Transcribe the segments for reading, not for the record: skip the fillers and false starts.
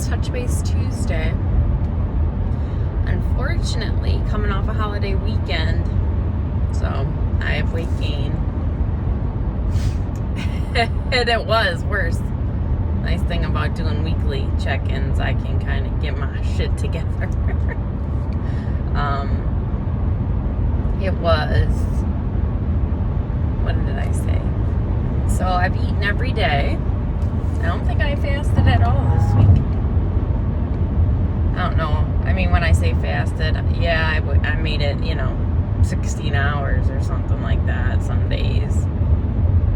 It's Touch Base Tuesday. Unfortunately, coming off a holiday weekend, so I have weight gain. And it was worse. Nice thing about doing weekly check-ins, I can kind of get my shit together. It was, what did I say? So I've eaten every day. I don't think I fasted at all this week. I don't know. I mean, when I say fasted, yeah, I made it, 16 hours or something like that some days.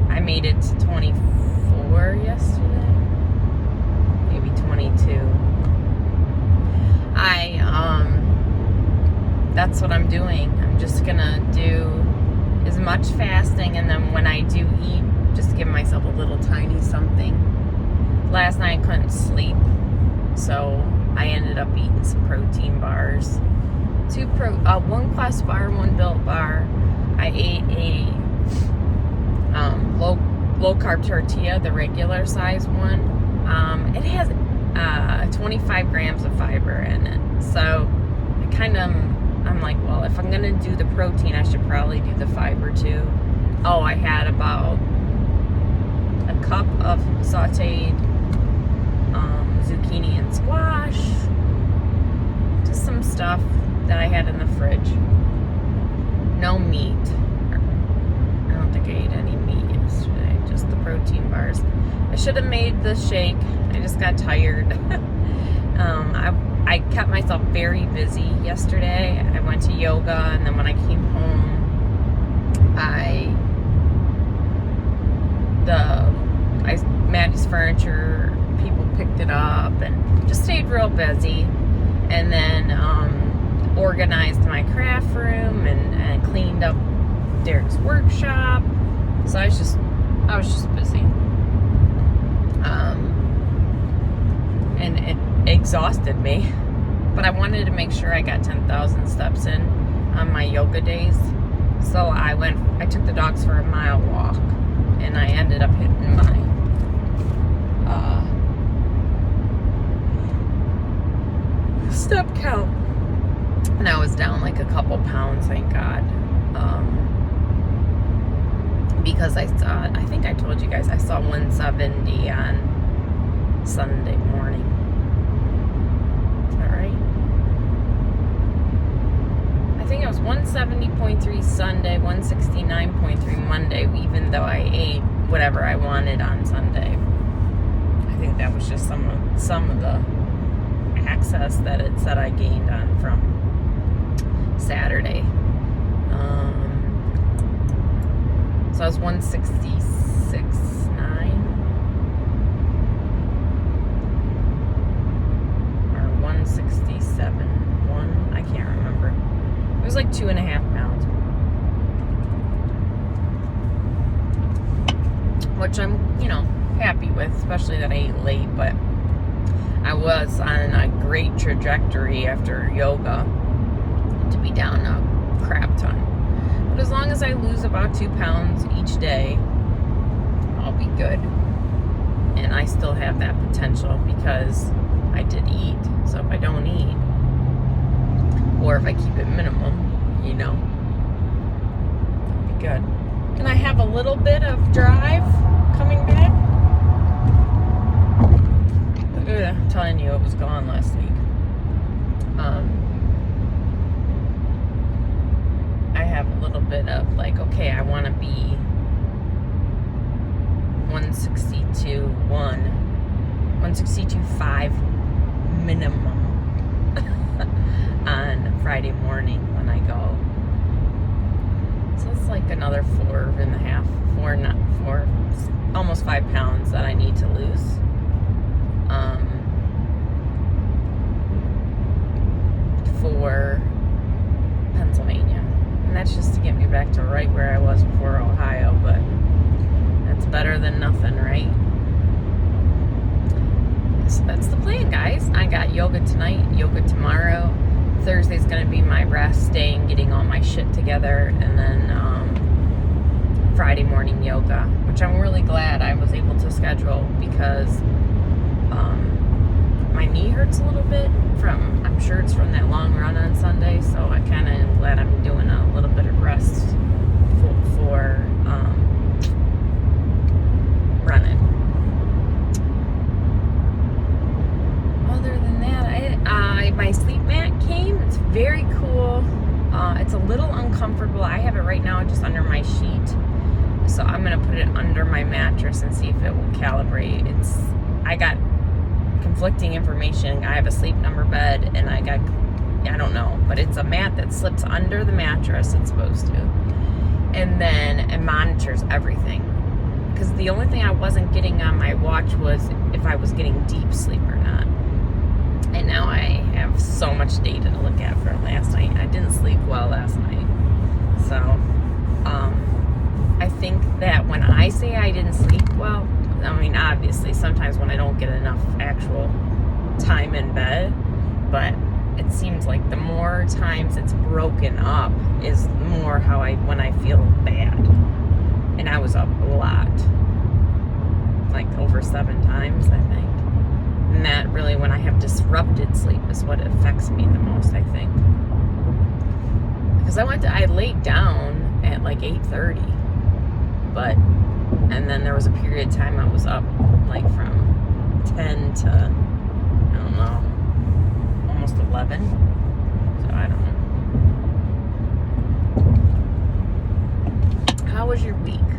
I made it to 24 yesterday. Maybe 22. That's what I'm doing. I'm just gonna do as much fasting, and then when I do eat, just give myself a little tiny something. Last night I couldn't sleep, so I ended up eating some protein bars. One Quest bar, one Built bar. I ate a low carb tortilla, the regular size one. It has 25 grams of fiber in it, so I'm like, well, if I'm gonna do the protein, I should probably do the fiber too. Oh, I had about a cup of sauteed zucchini and squash. Just some stuff that I had in the fridge. No meat. I don't think I ate any meat yesterday. Just the protein bars. I should have made the shake. I just got tired. I kept myself very busy yesterday. I went to yoga, and then when I came home, Maddie's furniture, people picked it up, and just stayed real busy. And then organized my craft room and cleaned up Derek's workshop. So I was just busy. And it exhausted me. But I wanted to make sure I got 10,000 steps in on my yoga days. So I took the dogs for a mile walk, and I ended up hitting my step count. And I was down like a couple pounds, thank God. Because I think I told you guys, I saw 170 on Sunday morning. Is that right? I think it was 170.3 Sunday, 169.3 Monday, even though I ate whatever I wanted on Sunday. I think that was just some of the access that it said I gained on from Saturday. So I was 166.9 or 167.1. I can't remember. It was like 2.5 pounds, which I'm, happy with, especially that I ate late. But I was on a great trajectory after yoga to be down a crap ton. But as long as I lose about 2 pounds each day, I'll be good. And I still have that potential because I did eat. So if I don't eat, or if I keep it minimum, it'll be good. Can I have a little bit of drive coming back? I'm telling you, it was gone last week. I have a little bit of like, okay, I want to be 162.5 minimum on Friday morning when I go. So it's like another 4.5, almost 5 pounds that I need to lose. For Pennsylvania. And that's just to get me back to right where I was before Ohio, but that's better than nothing, right? So that's the plan, guys. I got yoga tonight, yoga tomorrow. Thursday's gonna be my rest day and getting all my shit together, and then Friday morning yoga, which I'm really glad I was able to schedule because my knee hurts a little bit I'm sure it's from that long run on Sunday, so I kind of am glad I'm doing a little bit of rest for running. Other than that, my sleep mat came. It's very cool. It's a little uncomfortable. I have it right now just under my sheet, so I'm gonna put it under my mattress and see if it will calibrate. I got conflicting information. I have a sleep number bed, and I don't know, but it's a mat that slips under the mattress. It's supposed to, and then it monitors everything. Because the only thing I wasn't getting on my watch was if I was getting deep sleep or not. And now I have so much data to look at for last night. I didn't sleep well last night. So, I think that when I say I didn't sleep well, I mean, obviously, sometimes when I don't get enough actual time in bed, but it seems like the more times it's broken up is more when I feel bad. And I was up a lot. Like over 7 times, I think. And that really, when I have disrupted sleep, is what affects me the most, I think. Because I laid down at like 8:30. And then there was a period of time I was up like from 10 to, I don't know, almost 11. So I don't know. How was your week?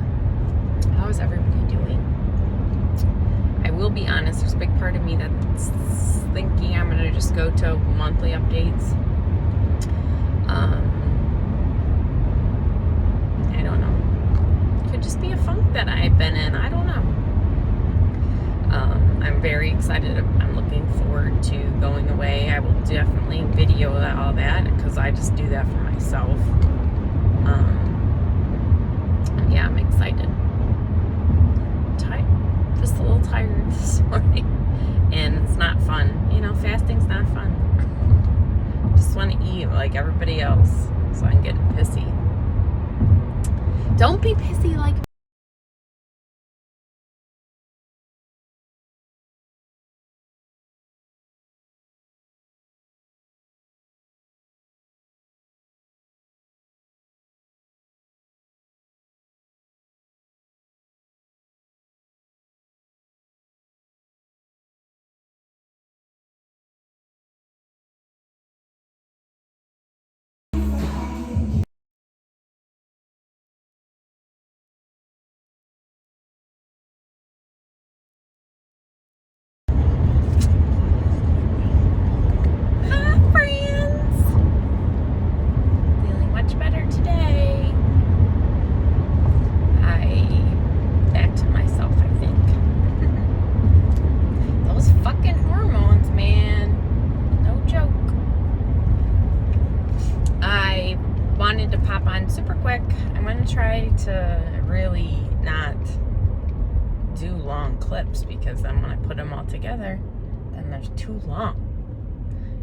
How is everybody doing? I will be honest, there's a big part of me that's thinking I'm going to just go to monthly updates. I don't know. Could just be a funk that I've been in. I don't know. I'm very excited. I'm looking forward to going away. I will definitely video all that because I just do that for myself. Yeah, I'm excited. Just a little tired this morning, and it's not fun. Fasting's not fun. Just want to eat like everybody else, so I can get pissy. Don't be pissy like super quick. I'm going to try to really not do long clips because then when I put them all together, then they're too long.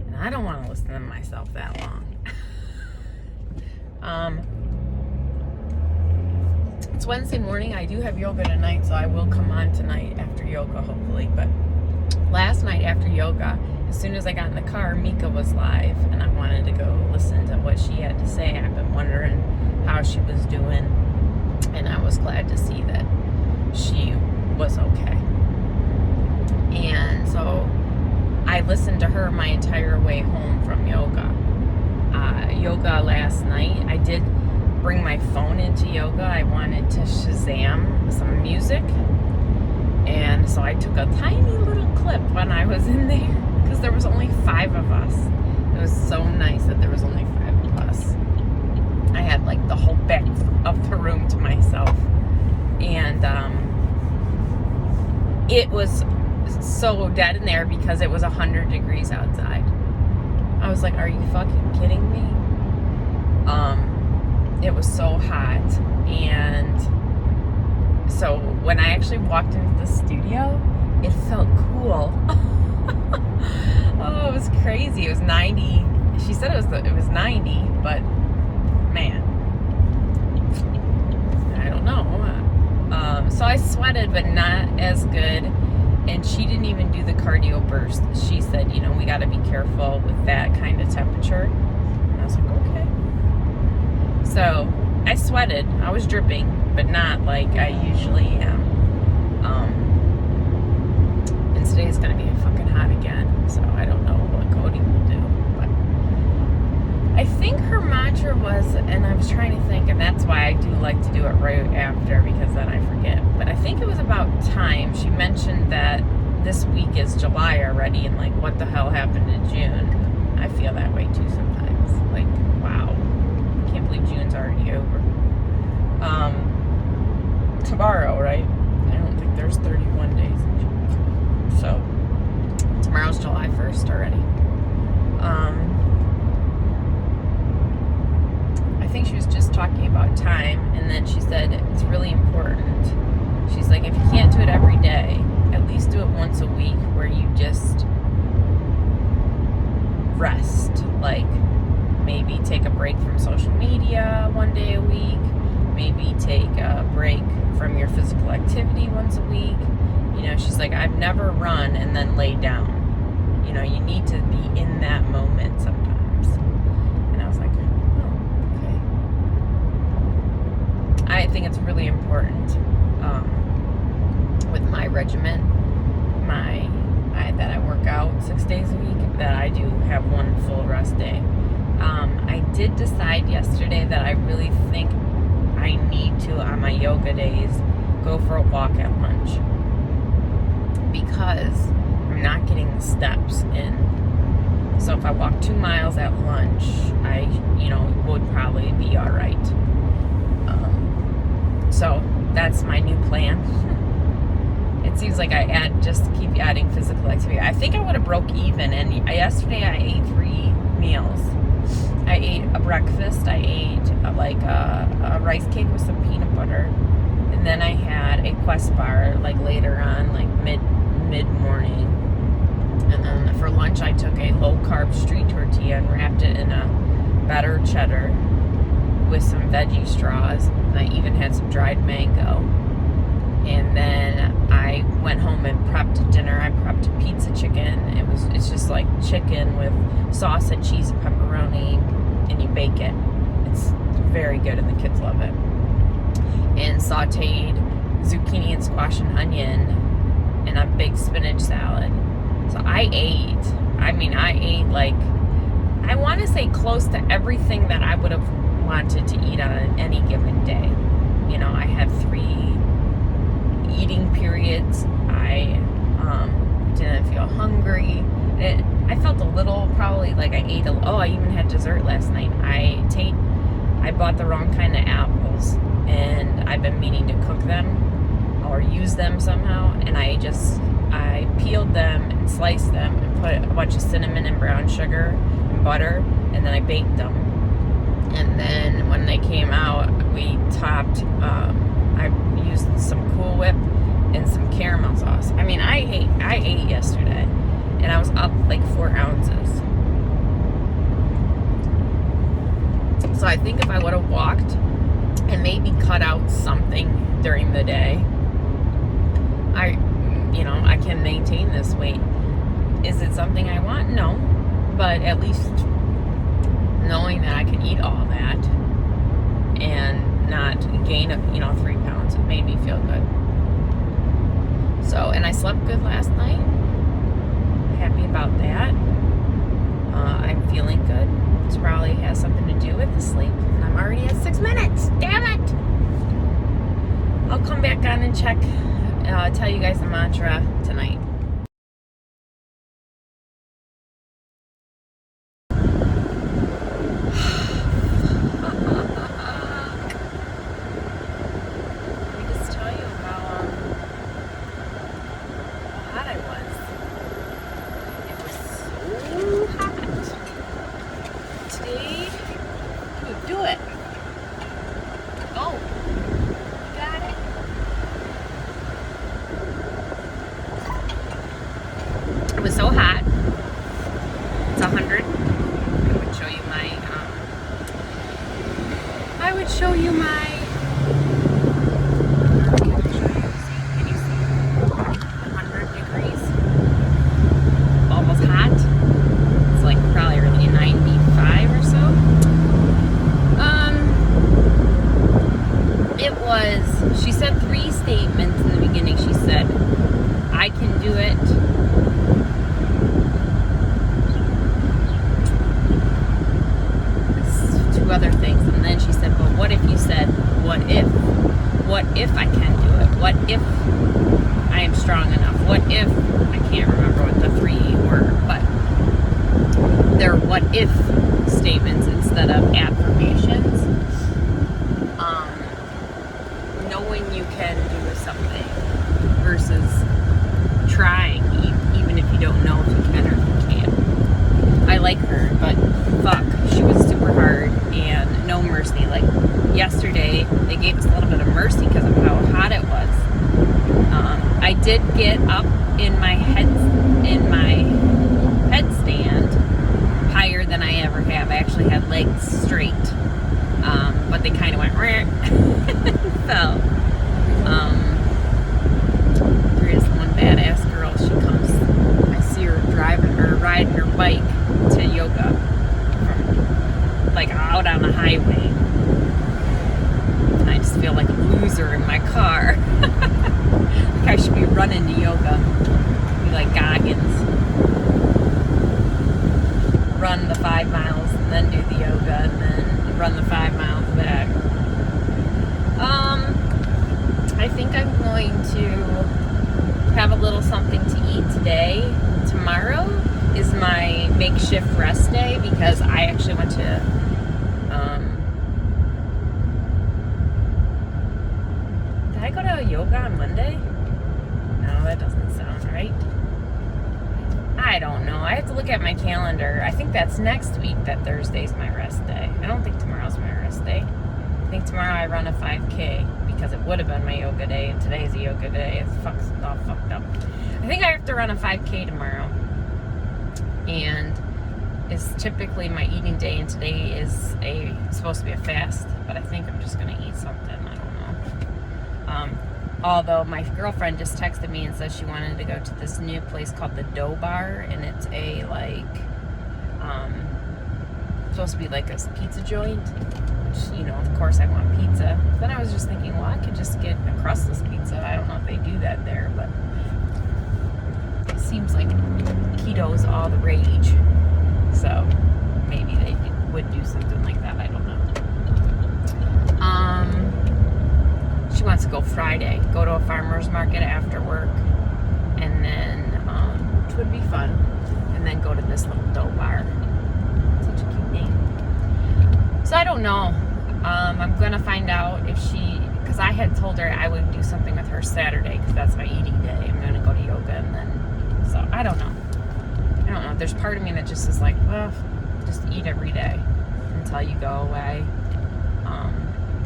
And I don't want to listen to myself that long. It's Wednesday morning. I do have yoga tonight, so I will come on tonight after yoga, hopefully. But last night after yoga, as soon as I got in the car, Mika was live, and I wanted to go listen to what she had to say. I've been wondering how she was doing, and I was glad to see that she was okay. And so I listened to her my entire way home from yoga. Yoga last night, I did bring my phone into yoga. I wanted to Shazam some music, and so I took a tiny little clip when I was in there because there was only 5 of us. It was so nice that there was only 5 of us. I had like the whole back of the room to myself, and it was so dead in there because it was 100 degrees outside. I was like, are you fucking kidding me? It was so hot. And so when I actually walked into the studio, it felt cool. Oh, it was crazy. It was 90. She said it was 90, but man, I don't know. So I sweated, but not as good. And she didn't even do the cardio burst. She careful with that kind of temperature. And I was like, okay. So I sweated. I was dripping, but not like I usually am. And today's gonna be fucking hot again, so I don't know what Cody will do. But I think her mantra was, and I was trying to think, and that's why I do like to do it right after, because then I forget. But I think it was about time. She mentioned that this week is July already, and like, what the hell happened in June? I feel that way too sometimes. Like, wow, I can't believe June's already over. Tomorrow, right? I don't think there's 31 days in June. So tomorrow's July 1st already. I think she was just talking about time, and then she said it's really important. She's like, if you can't do it every day, at least do it once a week where you just rest. Like, maybe take a break from social media one day a week. Maybe take a break from your physical activity once a week. You know, she's like, I've never run and then laid down. You know, you need to be in that moment sometimes. And I was like, oh, okay. I think it's really important with my regimen, that I work out 6 days a week, that I do have one full rest day. I did decide yesterday that I really think I need to, on my yoga days, go for a walk at lunch, because I'm not getting the steps in. So if I walk 2 miles at lunch, I, would probably be all right. So that's my new plan. It seems like I just keep adding physical activity. I think I would have broke even. And yesterday I ate 3 meals. I ate a breakfast. I ate a rice cake with some peanut butter, and then I had a Quest bar like later on, like mid morning. And then for lunch I took a low carb street tortilla and wrapped it in a better cheddar with some veggie straws. And I even had some dried mango. And then I went home and prepped dinner. I prepped pizza chicken. It's just like chicken with sausage, cheese, and pepperoni, and you bake it. It's very good, and the kids love it. And sauteed zucchini and squash and onion, and a big spinach salad. So I ate like, I want to say close to everything that I would have wanted to eat on any given day. You know, I had 3 eating periods. I didn't feel hungry. I felt a little, probably like I ate I even had dessert last night. I bought the wrong kind of apples, and I've been meaning to cook them or use them somehow, and I peeled them and sliced them and put a bunch of cinnamon and brown sugar and butter, and then I baked them. And then when they came out, we topped, I used some Cool Whip and some caramel sauce. I mean, I ate yesterday, and I was up like 4 ounces. So I think if I would have walked and maybe cut out something during the day, I can maintain this weight. Is it something I want? No. But at least knowing that I can eat all that and not gain 3 pounds, it made me feel good. So, and I slept good last night. Happy about that. I'm feeling good. This probably has something to do with the sleep. And I'm already at 6 minutes. Damn it! I'll come back on and check. Tell you guys the mantra tonight. her bike to yoga from like out on the highway. And I just feel like a loser in my car. Like I should be running to yoga. Be like Goggins. Run the 5 miles and then do the yoga and then run the 5 miles back. I think I'm going to have a little something to eat today. Tomorrow is my makeshift rest day because I actually went to did I go to yoga on Monday? No, that doesn't sound right. I don't know. I have to look at my calendar. I think that's next week that Thursday's my rest day. I don't think tomorrow's my rest day. I think tomorrow I run a 5K because it would have been my yoga day and today's a yoga day. It's all fucked up. I think I have to run a 5K tomorrow. And it's typically my eating day, and today is supposed to be a fast, but I think I'm just gonna eat something. I don't know. Although my girlfriend just texted me and said she wanted to go to this new place called the Dough Bar, and it's a supposed to be like a pizza joint. Which, you know, of course I want pizza. Then I was just thinking, well, I could just get a crustless pizza. I don't know if they do that there, but it seems like keto's all the rage. So maybe they would do something like that. I don't know. She wants to go Friday, go to a farmer's market after work, and then, which would be fun, and then go to this little dough bar. Such a cute name. So I don't know. I'm gonna find out if because I had told her I would do something with her Saturday, because that's my eating day. I'm gonna go to yoga, and then, so I don't know. There's part of me that just is like, well, just eat every day until you go away.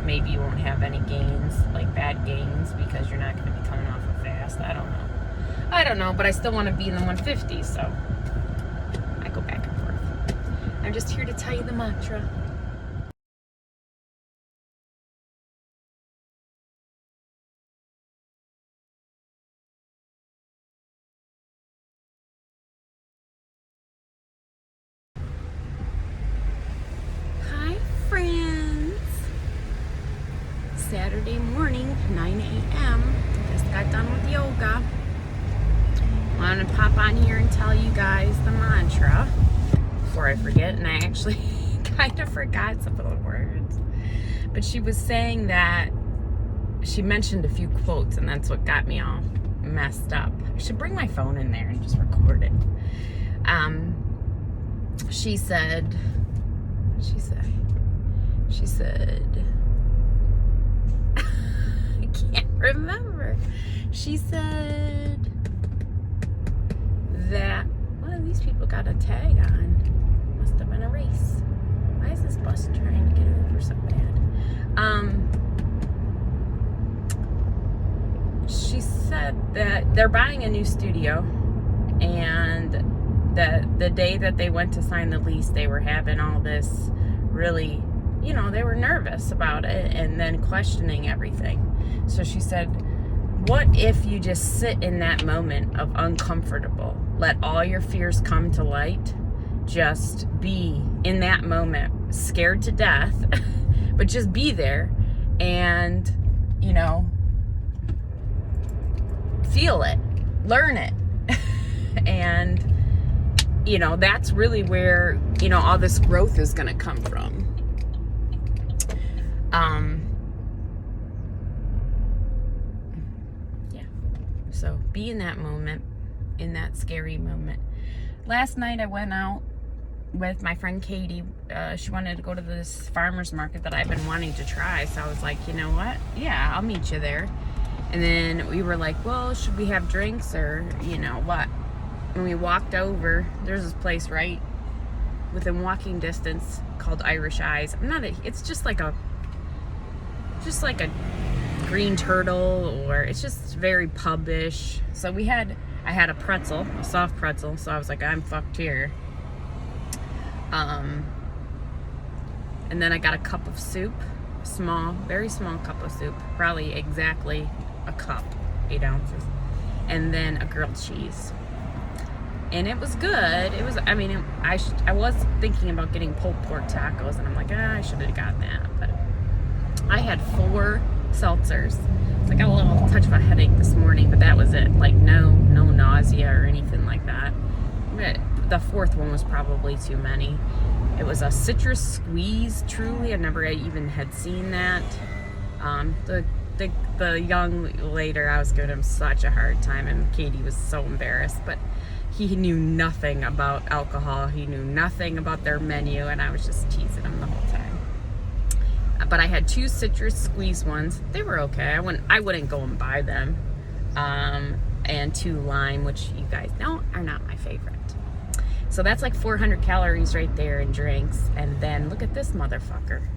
Maybe you won't have any gains, like bad gains, because you're not going to be coming off a fast. I don't know, but I still want to be in the 150s, so I go back and forth. I'm just here to tell you the mantra. Hi, friends. Saturday morning, 9 a.m. Just got done with yoga. Wanted to pop on here and tell you guys the mantra before I forget, and I actually kind of forgot some of the words. But she was saying that she mentioned a few quotes, and that's what got me all messed up. I should bring my phone in there and just record it. She said, I can't remember. She said that, well, these people got a tag on. Must have been a race. Why is this bus trying to get over so bad? She said that they're buying a new studio, and that the day that they went to sign the lease, they were having all this really, you know, they were nervous about it and then questioning everything. So she said, what if you just sit in that moment of uncomfortable? Let all your fears come to light. Just be in that moment, scared to death, but just be there and, you know, feel it, learn it. And, you know, that's really where, you know, all this growth is going to come from. Yeah. So be in that moment, in that scary moment. Last night I went out with my friend Katie. She wanted to go to this farmer's market that I've been wanting to try. So I was like, you know what? Yeah, I'll meet you there. And then we were like, well, should we have drinks or, you know, what? When we walked over, there's this place right within walking distance called Irish Eyes. It's just like a Green Turtle, or it's just very pub-ish. So I had a pretzel, a soft pretzel, so I was like, I'm fucked here. And then I got a cup of soup, very small cup of soup, probably exactly a cup, 8 ounces, and then a grilled cheese. And it was good. It was, I mean, I was thinking about getting pulled pork tacos, and I'm like, I should have gotten that. But I had 4 seltzers. So I got a little touch of a headache this morning, but that was it. Like, no nausea or anything like that. But the 4th one was probably too many. It was a citrus squeeze, truly. I never even had seen that. The young later, I was giving him such a hard time, and Katie was so embarrassed, but he knew nothing about alcohol. He knew nothing about their menu, and I was just teasing him the whole time. But I had 2 citrus squeeze ones. They were okay. I wouldn't go and buy them. And 2 lime, which you guys know are not my favorite. So that's like 400 calories right there in drinks. And then look at this motherfucker.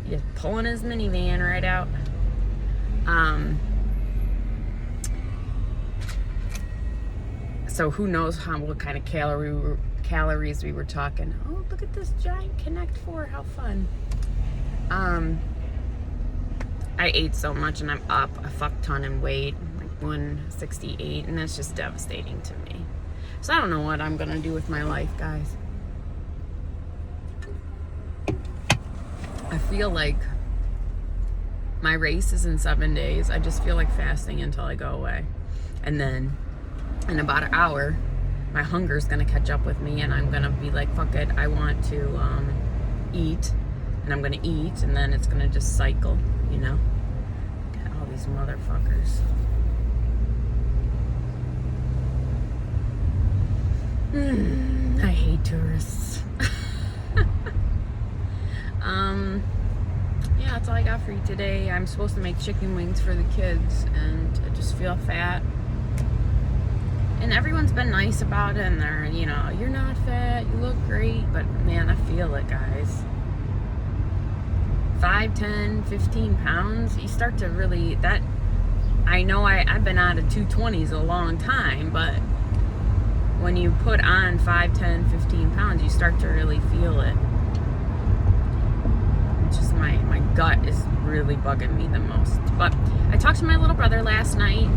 He's pulling his minivan right out. So who knows what kind of calories we were talking. Oh, look at this giant Connect 4. How fun. I ate so much, and I'm up a fuck ton in weight, like 168, and that's just devastating to me. So I don't know what I'm gonna do with my life, guys. I feel like my race is in 7 days. I just feel like fasting until I go away. And then in about an hour, my hunger's gonna catch up with me, and I'm gonna be like, fuck it, I want to eat, and I'm gonna eat, and then it's gonna just cycle, you know? Look at all these motherfuckers. I hate tourists. Yeah, that's all I got for you today. I'm supposed to make chicken wings for the kids, and I just feel fat. And everyone's been nice about it, and they're, you know, you're not fat, you look great, but man, I feel it, guys. 5, 10, 15 pounds, you start to really, I know I've been out of 220s a long time, but when you put on 5, 10, 15 pounds, you start to really feel it. It's just my gut is really bugging me the most. But I talked to my little brother last night.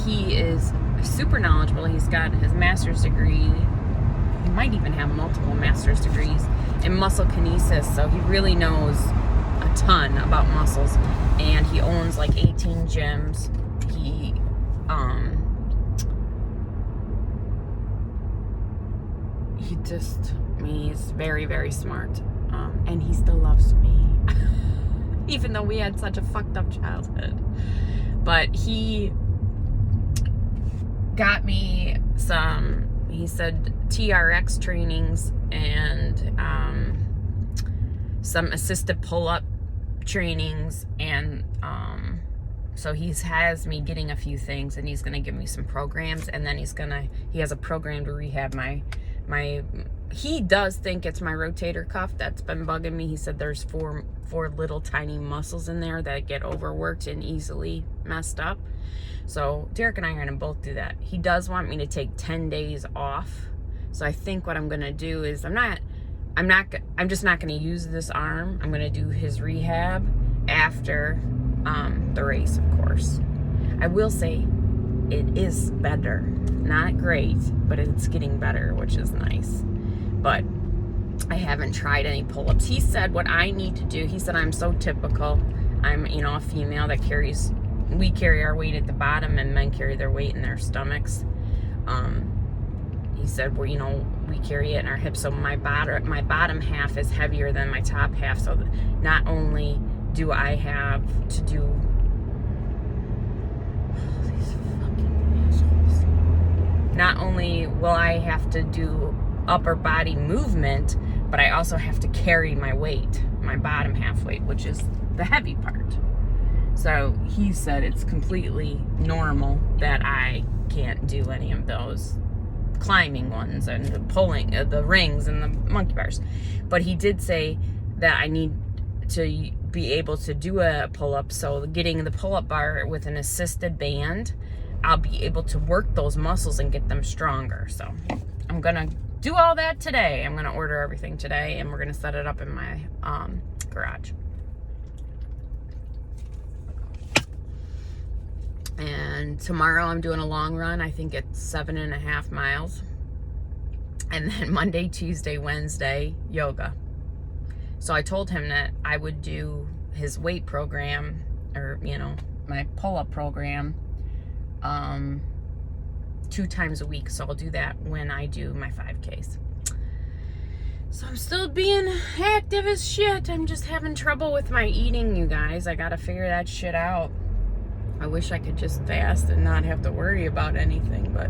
He is super knowledgeable. He's got his master's degree. He might even have multiple master's degrees in muscle kinesis, so he really knows a ton about muscles. And he owns like 18 gyms. He's very, very smart. And he still loves me. Even though we had such a fucked up childhood. But he got me some, he said, TRX trainings and some assisted pull-up trainings, and so he has me getting a few things, and he's gonna give me some programs, and then he has a program to rehab my he does think it's my rotator cuff that's been bugging me. He said there's four little tiny muscles in there that get overworked and easily messed up. So Derek and I are gonna both do that. He does want me to take 10 days off. So I think what I'm gonna do is I'm just not gonna use this arm. I'm gonna do his rehab after the race, of course. I will say it is better. Not great, but it's getting better, which is nice. But I haven't tried any pull-ups. He said what I need to do, he said I'm so typical. I'm, a female that we carry our weight at the bottom, and men carry their weight in their stomachs. He said, we carry it in our hips, so my bottom half is heavier than my top half. So not only do I have to do these fucking assholes. Not only will I have to do upper body movement, but I also have to carry my weight, my bottom half weight, which is the heavy part. So he said it's completely normal that I can't do any of those climbing ones and the pulling, the rings and the monkey bars. But he did say that I need to be able to do a pull-up. So getting the pull-up bar with an assisted band, I'll be able to work those muscles and get them stronger. So I'm gonna do all that today. I'm gonna order everything today, and we're gonna set it up in my garage. And tomorrow I'm doing a long run. I think it's 7.5 miles. And then Monday, Tuesday, Wednesday, yoga. So I told him that I would do his weight program, or, my pull-up program, 2 times a week. So I'll do that when I do my 5Ks. So I'm still being active as shit. I'm just having trouble with my eating, you guys. I gotta figure that shit out. I wish I could just fast and not have to worry about anything, but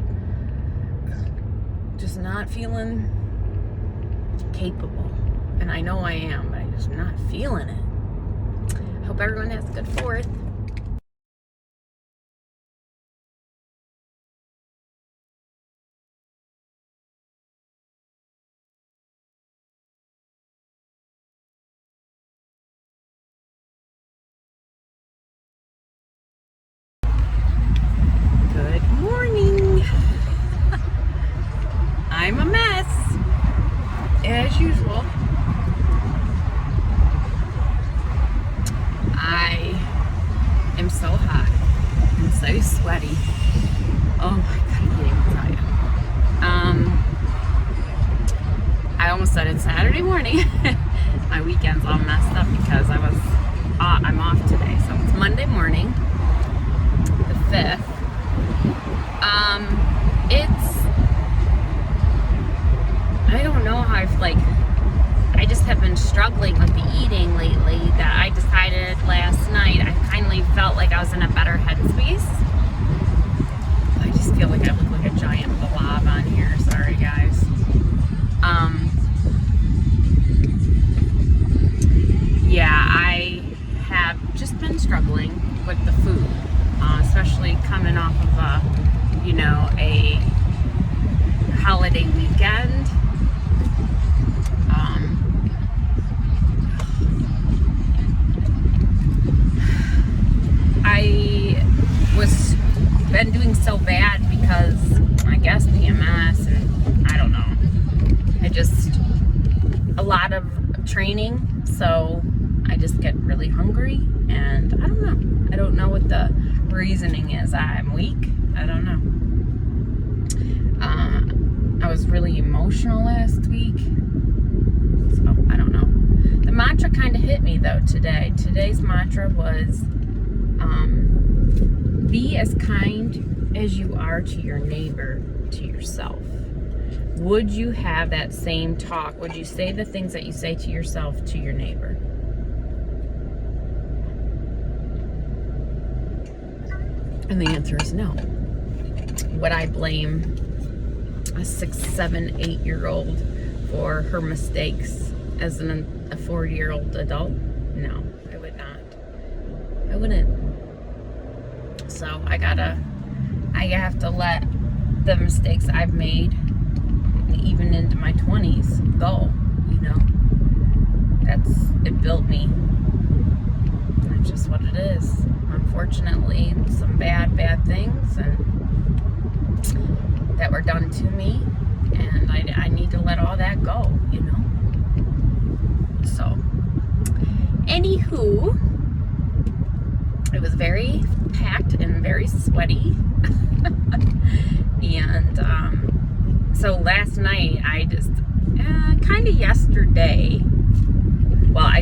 just not feeling capable. And I know I am, but I'm just not feeling it. Hope everyone has a good 4th. Good morning. I'm a mess, as usual. I am so hot and so sweaty. Oh my God, I can't even tell you. I almost said it's Saturday morning. My weekend's all messed up because I'm off today. So it's Monday morning, the 5th. I don't know how I just have been struggling with the eating lately, that I decided last night I finally felt like I was in a better headspace. I just feel like I look like a giant blob on here. Sorry, guys. Yeah, I have just been struggling with the food, especially coming off of a holiday weekend. I was been doing so bad because I guess PMS, and I don't know. A lot of training, so I just get really hungry, and I don't know. I don't know what the reasoning is. I'm weak. I don't know. I was really emotional last week, so I don't know. The mantra kind of hit me though today. Today's mantra was, be as kind as you are to your neighbor, to yourself. Would you have that same talk? Would you say the things that you say to yourself to your neighbor? And the answer is no. Would I blame a 6, 7, 8-year-old for her mistakes as a 40-year-old adult? No, I would not. I wouldn't. So I have to let the mistakes I've made, even into my 20s, go. It built me. That's just what it is. Unfortunately, some bad things that were done to me, and I need to let all that go, So, anywho, it was very packed and very sweaty. And so last night, I just kind of yesterday, well, I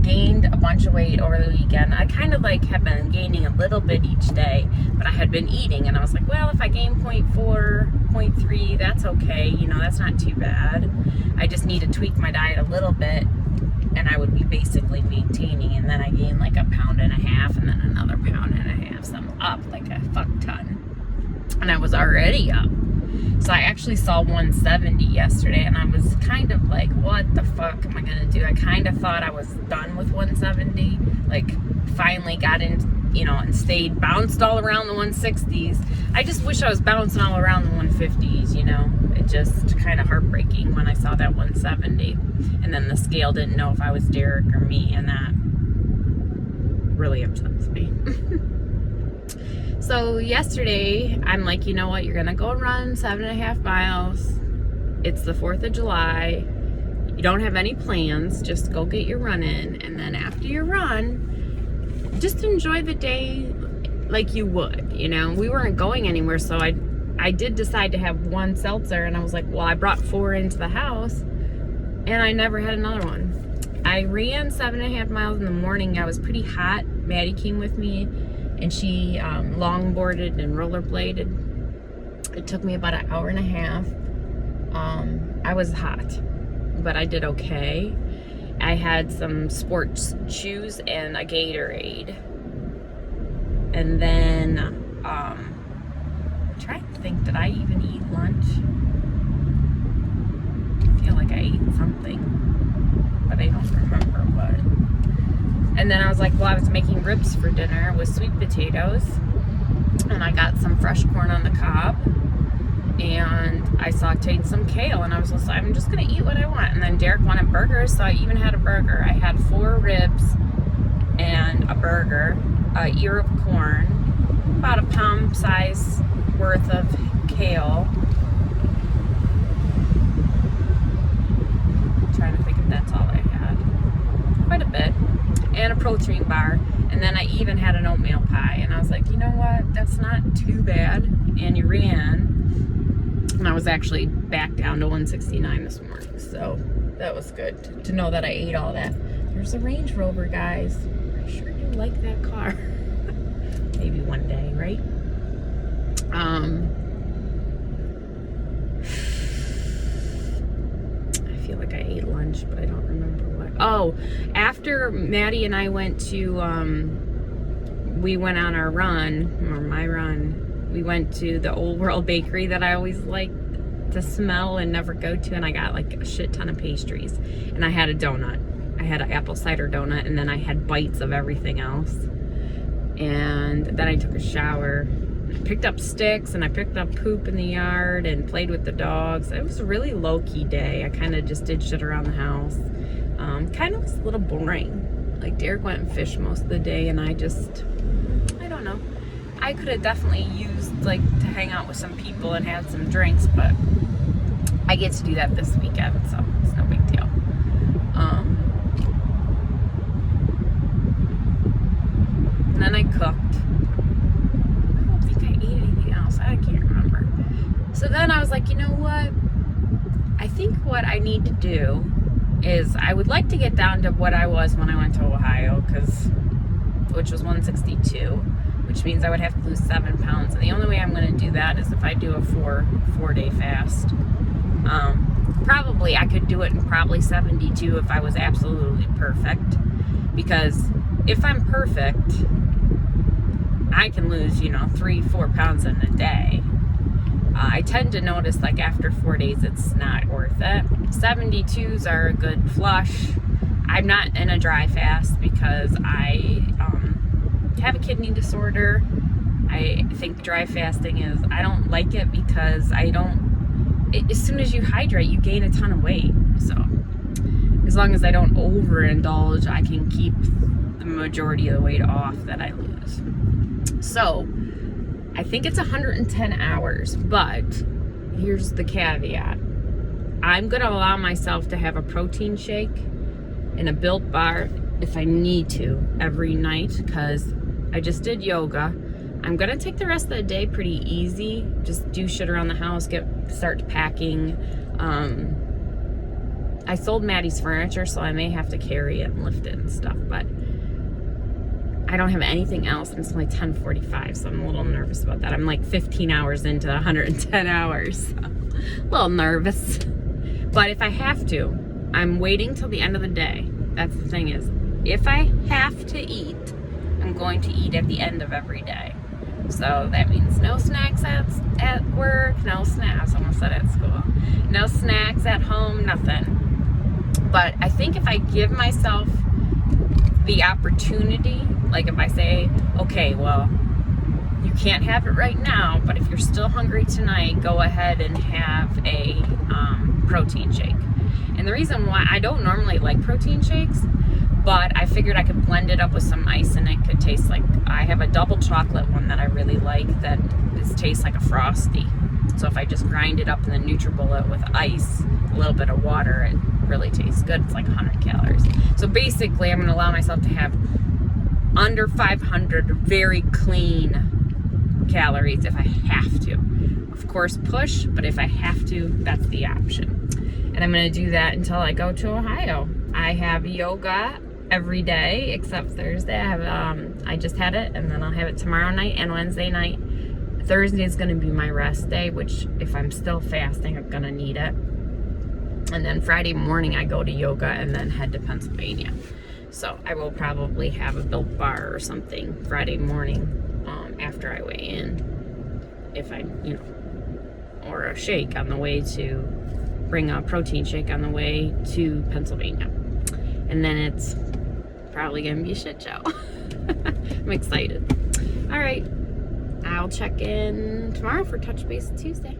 gained a bunch of weight over the weekend. I kind of have been gaining a little bit each day, but I had been eating, and I was like, well, if I gain 0.4, 0.3, that's okay. That's not too bad. I just need to tweak my diet a little bit, and I would be basically maintaining. And then I gained like 1.5 pounds, and then another 1.5 pounds. So I'm up like a fuck ton. And I was already up. So I actually saw 170 yesterday, and I was kind of like, what the fuck am I gonna do? I kind of thought I was done with 170, finally got in, and bounced all around the 160s. I just wish I was bouncing all around the 150s, It just kind of heartbreaking when I saw that 170. And then the scale didn't know if I was Derek or me, and that really upsets me. So yesterday, I'm like, you know what? You're going to go run 7.5 miles. It's the 4th of July. You don't have any plans. Just go get your run in. And then after your run, just enjoy the day like you would, you know. We weren't going anywhere, so I did decide to have one seltzer, and I was like, well, I brought 4 into the house, and I never had another one. I ran 7.5 miles in the morning. I was pretty hot. Maddie came with me, and she longboarded and rollerbladed. It took me about an hour and a half. I was hot, but I did okay. I had some sports shoes and a Gatorade. And then, I'm trying to think, did I even eat lunch? I feel like I ate something, but I don't remember what. And then I was like, well, I was making ribs for dinner with sweet potatoes. And I got some fresh corn on the cob. And I sauteed some kale, and I was just like, I'm just gonna eat what I want. And then Derek wanted burgers, so I even had a burger. I had 4 ribs and a burger, an ear of corn, about a pound size worth of kale. I'm trying to think if that's all I had. Quite a bit. And a protein bar. And then I even had an oatmeal pie. And I was like, you know what? That's not too bad. And you ran. And I was actually back down to 169 this morning. So that was good to know that I ate all that. There's a Range Rover, guys. I sure do like that car. Maybe one day, right? I feel like I ate lunch, but I don't remember what. Oh, after Maddie and I went to, we went on our run, or my run. We went to the Old World Bakery that I always like to smell and never go to, and I got like a shit ton of pastries. And I had a donut. I had an apple cider donut, and then I had bites of everything else. And then I took a shower. I picked up sticks, and I picked up poop in the yard and played with the dogs. It was a really low-key day. I kind of just did shit around the house. Kind of was a little boring. Like, Derek went and fished most of the day, and I don't know. I could have definitely used, like, to hang out with some people and have some drinks, but I get to do that this weekend, so it's no big deal. And then I cooked. I don't think I ate anything else. I can't remember. So then I was like, you know what? I think what I need to do is I would like to get down to what I was when I went to Ohio, which was 162. Which means I would have to lose 7 pounds. And the only way I'm going to do that is if I do a four-day fast. Probably I could do it in probably 72 if I was absolutely perfect. Because if I'm perfect, I can lose, 3-4 pounds in a day. I tend to notice, like, after 4 days, it's not worth it. 72s are a good flush. I'm not in a dry fast because I have a kidney disorder. I think dry fasting I don't like it because as soon as you hydrate, you gain a ton of weight. So as long as I don't overindulge, I can keep the majority of the weight off that I lose. So I think it's 110 hours, but here's the caveat. I'm going to allow myself to have a protein shake and a Built Bar if I need to every night, because I just did yoga. I'm gonna take the rest of the day pretty easy. Just do shit around the house, start packing. I sold Maddie's furniture, so I may have to carry it and lift it and stuff, but I don't have anything else, and it's only 10:45, so I'm a little nervous about that. I'm like 15 hours into 110 hours, so a little nervous. But if I have to, I'm waiting till the end of the day. That's the thing is, if I have to eat, I'm going to eat at the end of every day. So that means no snacks at work, no snacks, I almost said at school, no snacks at home, nothing. But I think if I give myself the opportunity, like if I say, okay, well, you can't have it right now, but if you're still hungry tonight, go ahead and have a protein shake. And the reason why I don't normally like protein shakes, but I figured I could blend it up with some ice and it could taste like, I have a double chocolate one that I really like that tastes like a Frosty. So if I just grind it up in the NutriBullet with ice, a little bit of water, it really tastes good. It's like 100 calories. So basically I'm gonna allow myself to have under 500 very clean calories if I have to. Of course, push, but if I have to, that's the option. And I'm going to do that until I go to Ohio. I have yoga every day except Thursday. I just had it, and then I'll have it tomorrow night and Wednesday night. Thursday is going to be my rest day, which if I'm still fasting, I'm going to need it. And then Friday morning I go to yoga and then head to Pennsylvania. So I will probably have a Built Bar or something Friday morning after I weigh in, if I, or a shake on the way to, bring a protein shake on the way to Pennsylvania. And then it's probably gonna be a shit show. I'm excited. All right, I'll check in tomorrow for Touch Base Tuesday.